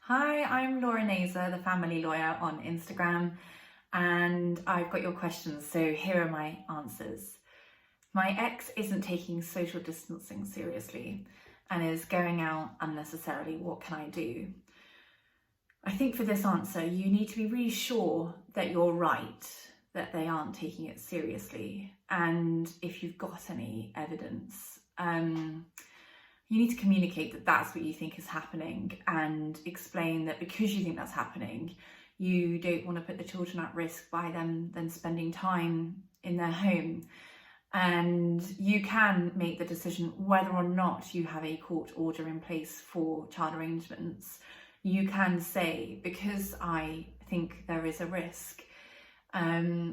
Hi, I'm Laura Naser, the family lawyer on Instagram, and I've got your questions, so here are my answers. My ex isn't taking social distancing seriously and is going out unnecessarily. What can I do? I think for this answer, you need to be really sure that you're right, that they aren't taking it seriously, and if you've got any evidence, you need to communicate that that's what you think is happening and explain that because you think that's happening, you don't want to put the children at risk by them then spending time in their home. And you can make the decision whether or not you have a court order in place for child arrangements. You can say, because I think there is a risk, I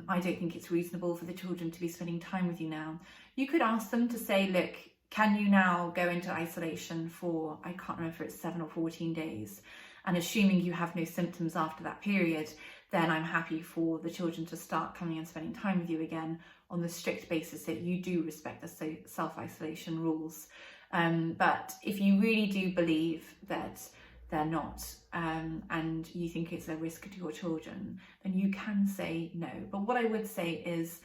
don't think it's reasonable for the children to be spending time with you now. You could ask them to say, look, can you now go into isolation for, I can't remember if it's 7 or 14 days, and assuming you have no symptoms after that period, then I'm happy for the children to start coming and spending time with you again on the strict basis that you do respect the self-isolation rules. But if you really do believe that they're not, and you think it's a risk to your children, then you can say no. But what I would say is,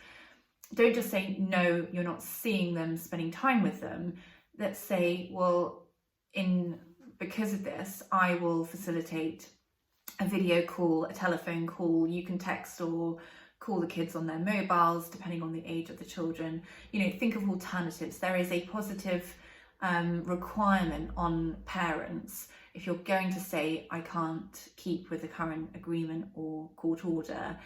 don't just say, no, you're not seeing them, spending time with them. Let's say, well, because of this, I will facilitate a video call, a telephone call. You can text or call the kids on their mobiles, depending on the age of the children. Think of alternatives. There is a positive requirement on parents. If you're going to say, I can't keep with the current agreement or court order,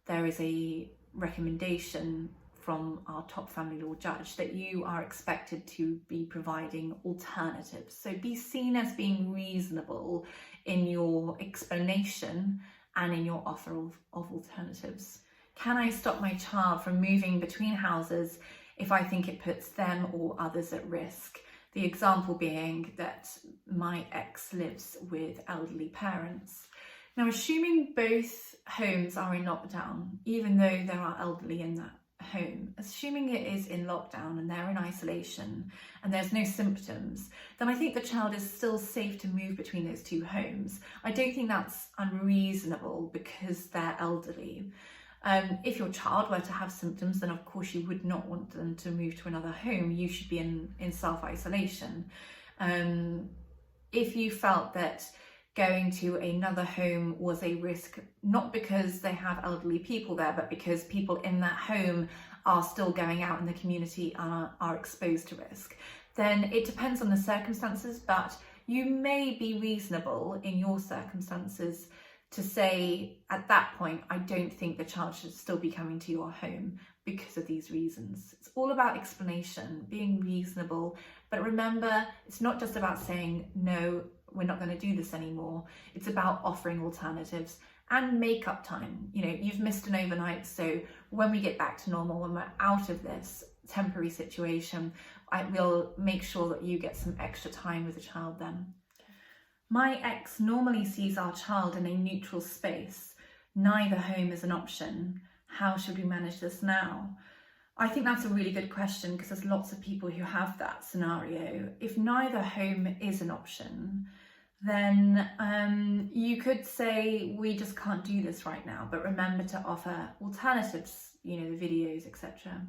there is a recommendation from our top family law judge that you are expected to be providing alternatives. So be seen as being reasonable in your explanation and in your offer of alternatives. Can I stop my child from moving between houses if I think it puts them or others at risk? The example being that my ex lives with elderly parents. Now, assuming both homes are in lockdown, even though there are elderly in that home, assuming it is in lockdown and they're in isolation and there's no symptoms, then I think the child is still safe to move between those two homes. I don't think that's unreasonable because they're elderly. If your child were to have symptoms, then of course you would not want them to move to another home. You should be in self-isolation. If you felt that going to another home was a risk, not because they have elderly people there, but because people in that home are still going out in the community and are exposed to risk, then it depends on the circumstances, but you may be reasonable in your circumstances to say at that point, I don't think the child should still be coming to your home because of these reasons. It's all about explanation, being reasonable, but remember, it's not just about saying, no, we're not going to do this anymore. It's about offering alternatives and make up time. You've missed an overnight, so when we get back to normal, when we're out of this temporary situation, I will make sure that you get some extra time with the child then. My ex normally sees our child in a neutral space. Neither home is an option. How should we manage this now? I think that's a really good question because there's lots of people who have that scenario. If neither home is an option, then you could say, we just can't do this right now, but remember to offer alternatives, the videos, etc.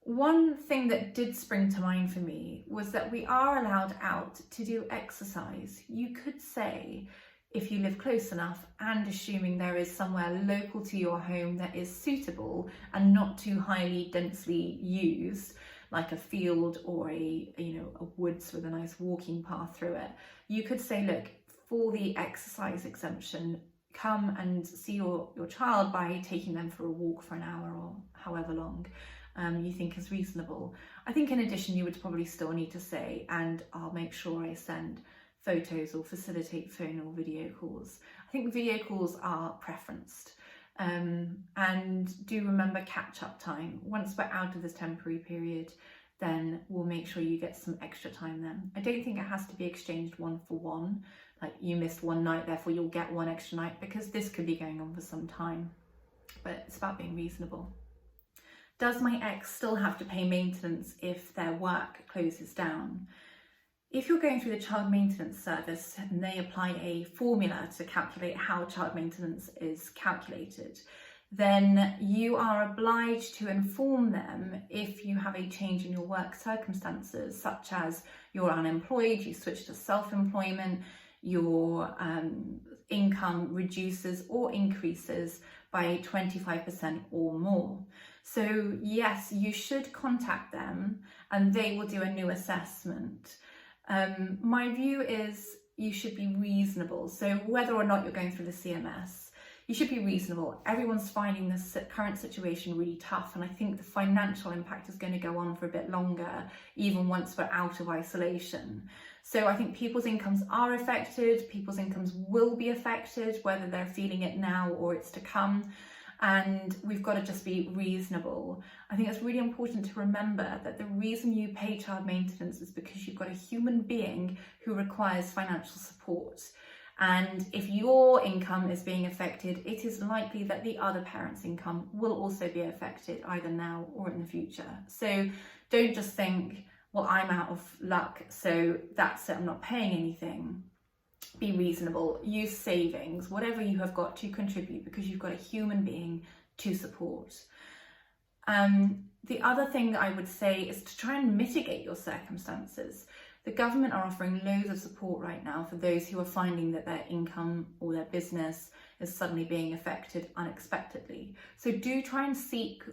One thing that did spring to mind for me was that we are allowed out to do exercise. You could say, if you live close enough and assuming there is somewhere local to your home that is suitable and not too highly densely used, like a field or a woods with a nice walking path through it, you could say, look, for the exercise exemption, come and see your child by taking them for a walk for an hour or however long you think is reasonable. I think in addition, you would probably still need to say, and I'll make sure I send photos or facilitate phone or video calls. I think video calls are preferenced. And do remember catch-up time. Once we're out of this temporary period, then we'll make sure you get some extra time then. I don't think it has to be exchanged one for one, like you missed one night, therefore you'll get one extra night, because this could be going on for some time. But it's about being reasonable. Does my ex still have to pay maintenance if their work closes down? If you're going through the child maintenance service and they apply a formula to calculate how child maintenance is calculated, then you are obliged to inform them if you have a change in your work circumstances, such as you're unemployed, you switch to self-employment, your income reduces or increases by 25% or more. So yes, you should contact them and they will do a new assessment. My view is you should be reasonable. So whether or not you're going through the CMS, you should be reasonable. Everyone's finding this current situation really tough, and I think the financial impact is going to go on for a bit longer, even once we're out of isolation. So I think people's incomes are affected, people's incomes will be affected, whether they're feeling it now or it's to come. And we've got to just be reasonable. I think it's really important to remember that the reason you pay child maintenance is because you've got a human being who requires financial support. And if your income is being affected, it is likely that the other parent's income will also be affected, either now or in the future. So don't just think, well, I'm out of luck, so that's it, I'm not paying anything. Be reasonable, use savings, whatever you have got to contribute, because you've got a human being to support. The other thing I would say is to try and mitigate your circumstances. The government are offering loads of support right now for those who are finding that their income or their business is suddenly being affected unexpectedly. So do try and seek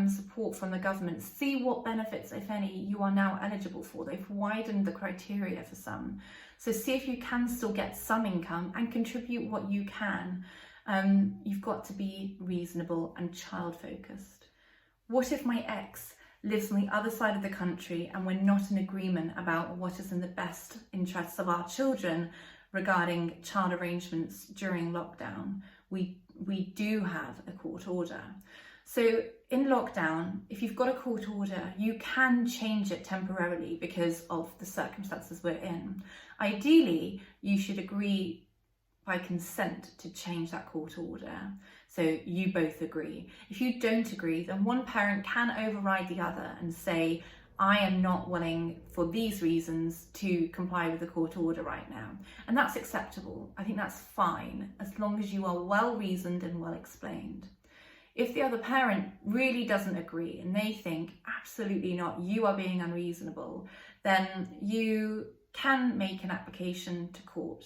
support from the government. See what benefits, if any, you are now eligible for. They've widened the criteria for some. So see if you can still get some income and contribute what you can. You've got to be reasonable and child focused. What if my ex lives on the other side of the country and we're not in agreement about what is in the best interests of our children regarding child arrangements during lockdown? We do have a court order. So in lockdown, if you've got a court order, you can change it temporarily because of the circumstances we're in. Ideally, you should agree by consent to change that court order. So you both agree. If you don't agree, then one parent can override the other and say, I am not willing for these reasons to comply with the court order right now. And that's acceptable. I think that's fine, as long as you are well reasoned and well explained. If the other parent really doesn't agree and they think, absolutely not, you are being unreasonable, then you can make an application to court.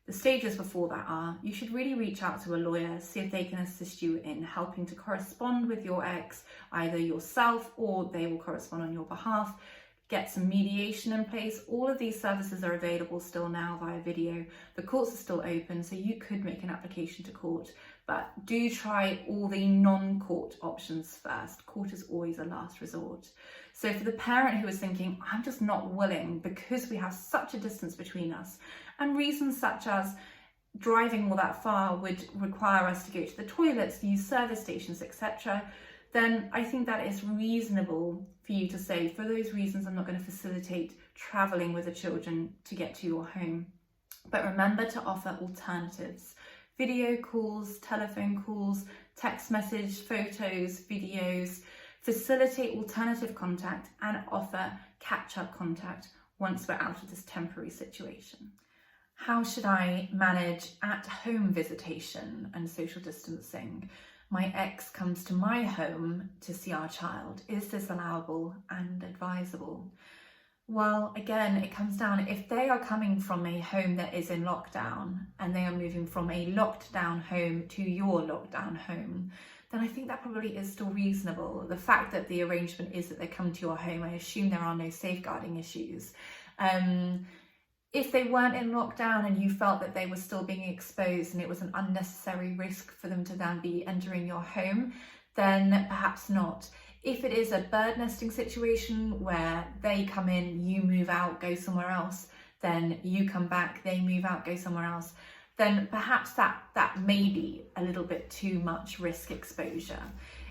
The stages before that are, you should really reach out to a lawyer, see if they can assist you in helping to correspond with your ex, either yourself or they will correspond on your behalf. Get some mediation in place. All of these services are available still now via video. The courts are still open, so you could make an application to court, but do try all the non-court options first. Court is always a last resort. So for the parent who is thinking, I'm just not willing because we have such a distance between us, and reasons such as driving all that far would require us to go to the toilets, use service stations, etc., then I think that is reasonable for you to say, for those reasons, I'm not going to facilitate travelling with the children to get to your home. But remember to offer alternatives. Video calls, telephone calls, text message, photos, videos. Facilitate alternative contact and offer catch-up contact once we're out of this temporary situation. How should I manage at-home visitation and social distancing? My ex comes to my home to see our child. Is this allowable and advisable? Well, again, it comes down, if they are coming from a home that is in lockdown and they are moving from a locked down home to your lockdown home, then I think that probably is still reasonable. The fact that the arrangement is that they come to your home, I assume there are no safeguarding issues. If they weren't in lockdown and you felt that they were still being exposed and it was an unnecessary risk for them to then be entering your home, then perhaps not. If it is a bird nesting situation where they come in, you move out, go somewhere else, then you come back, they move out, go somewhere else, then perhaps that may be a little bit too much risk exposure.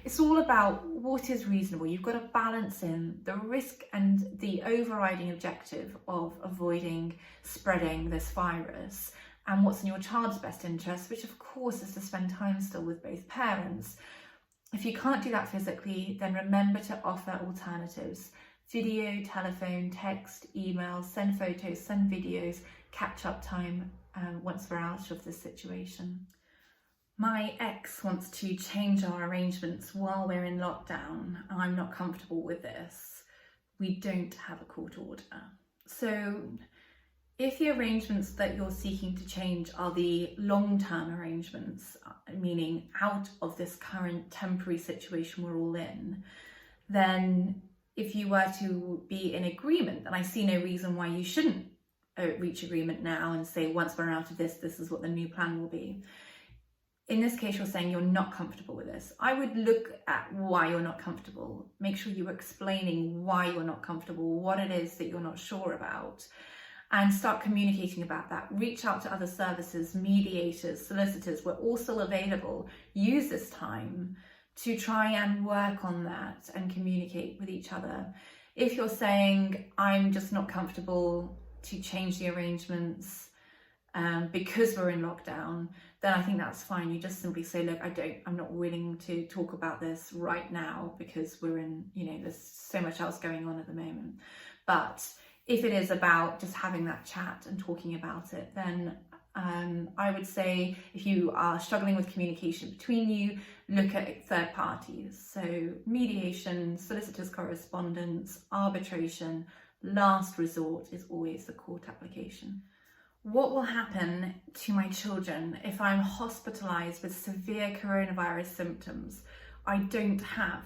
It's all about what is reasonable. You've got to balance in the risk and the overriding objective of avoiding spreading this virus and what's in your child's best interest, which of course is to spend time still with both parents. If you can't do that physically, then remember to offer alternatives. video, telephone, text, email, send photos, send videos, catch up time once we're out of this situation. My ex wants to change our arrangements while we're in lockdown. I'm not comfortable with this. We don't have a court order. So if the arrangements that you're seeking to change are the long-term arrangements, meaning out of this current temporary situation we're all in, then if you were to be in agreement, then I see no reason why you shouldn't reach agreement now and say, once we're out of this, this is what the new plan will be. In this case, you're saying you're not comfortable with this. I would look at why you're not comfortable. Make sure you are explaining why you're not comfortable, what it is that you're not sure about, and start communicating about that. Reach out to other services, mediators, solicitors. We're all still available. Use this time to try and work on that and communicate with each other. If you're saying, I'm just not comfortable to change the arrangements because we're in lockdown, then I think that's fine. You just simply say, look, I'm not willing to talk about this right now because we're in, there's so much else going on at the moment. But if it is about just having that chat and talking about it, then I would say if you are struggling with communication between you, look at third parties. So mediation, solicitors' correspondence, arbitration, last resort is always the court application. What will happen to my children if I'm hospitalized with severe coronavirus symptoms? I don't have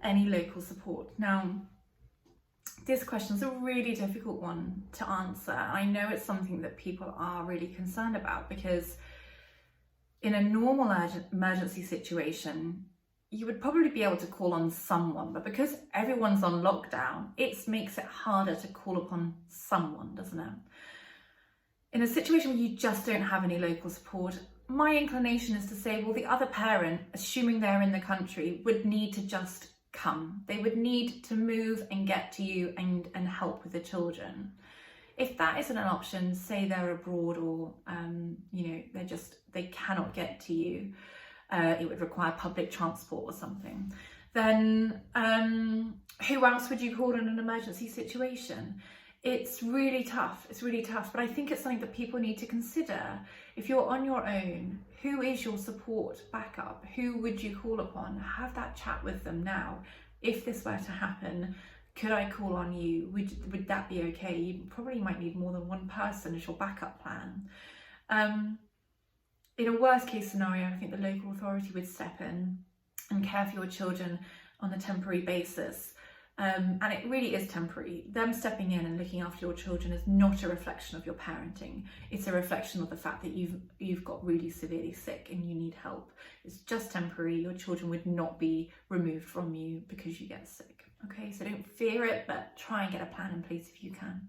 any local support. Now, this question is a really difficult one to answer. I know it's something that people are really concerned about because in a normal emergency situation, you would probably be able to call on someone, but because everyone's on lockdown, it makes it harder to call upon someone, doesn't it? In a situation where you just don't have any local support, my inclination is to say, well, the other parent, assuming they're in the country, would need to just come. They would need to move and get to you and help with the children. If that isn't an option, say they're abroad or, they cannot get to you, it would require public transport or something, then who else would you call in an emergency situation? It's really tough, but I think it's something that people need to consider. If you're on your own, who is your support backup? Who would you call upon? Have that chat with them now. If this were to happen, could I call on you? Would that be okay? You probably might need more than one person as your backup plan. In a worst case scenario, I think the local authority would step in and care for your children on a temporary basis. And it really is temporary. Them stepping in and looking after your children is not a reflection of your parenting. It's a reflection of the fact that you've got really severely sick and you need help. It's just temporary. Your children would not be removed from you because you get sick. Okay, so don't fear it, but try and get a plan in place if you can.